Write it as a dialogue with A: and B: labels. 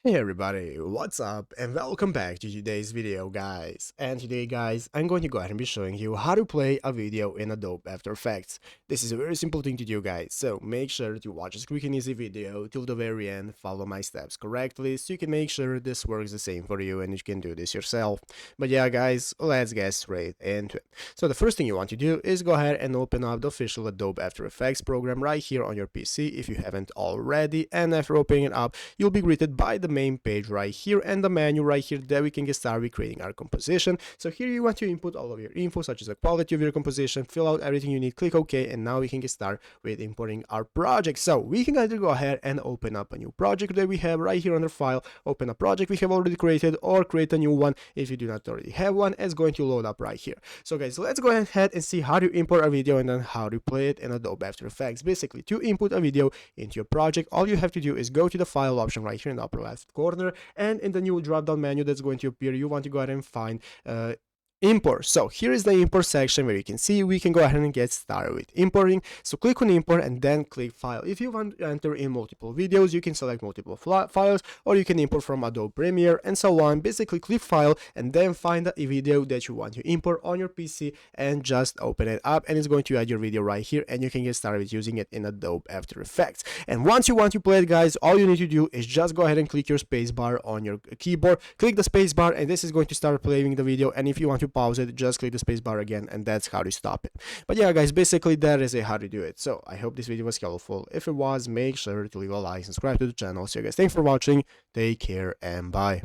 A: Hey everybody, what's up and welcome back to today's video guys. And today guys, I'm going to go ahead and be showing you how to play a video in Adobe After Effects. This is a very simple thing to do guys, so make sure to watch this quick and easy video till the very end, follow my steps correctly so you can make sure this works the same for you and you can do this yourself. But yeah guys, let's get straight into it. So the first thing you want to do is go ahead and open up the official Adobe After Effects program right here on your PC if you haven't already, and after opening it up, you'll be greeted by the main page right here and the menu right here that we can get started with creating our composition. So here you want to input all of your info such as the quality of your composition, fill out everything you need, click OK, and now we can get started with importing our project. So we can either go ahead and open up a new project that we have right here under file, open a project we have already created, or create a new one if you do not already have one. It's going to load up right here. So guys, let's go ahead and see how to import a video and then how to play it in Adobe After Effects. Basically, to input a video into your project, all you have to do is go to the file option right here in the upper left corner, and in the new drop down menu that's going to appear, you want to go ahead and find import. So here is the import section where you can see we can go ahead and get started with importing. So click on import and then click file. If you want to enter in multiple videos, you can select multiple files, or you can import from Adobe Premiere and so on. Basically click file and then find a video that you want to import on your PC and just open it up, and it's going to add your video right here and you can get started with using it in Adobe After Effects. And once you want to play it guys, all you need to do is just go ahead and click your spacebar on your keyboard, click the spacebar, and this is going to start playing the video. And if you want to pause it, just click the spacebar again, and that's how to stop it. But yeah guys, basically that is how to do it. So I hope this video was helpful. If it was, make sure to leave a like, subscribe to the channel. So guys, thanks for watching, take care, and bye.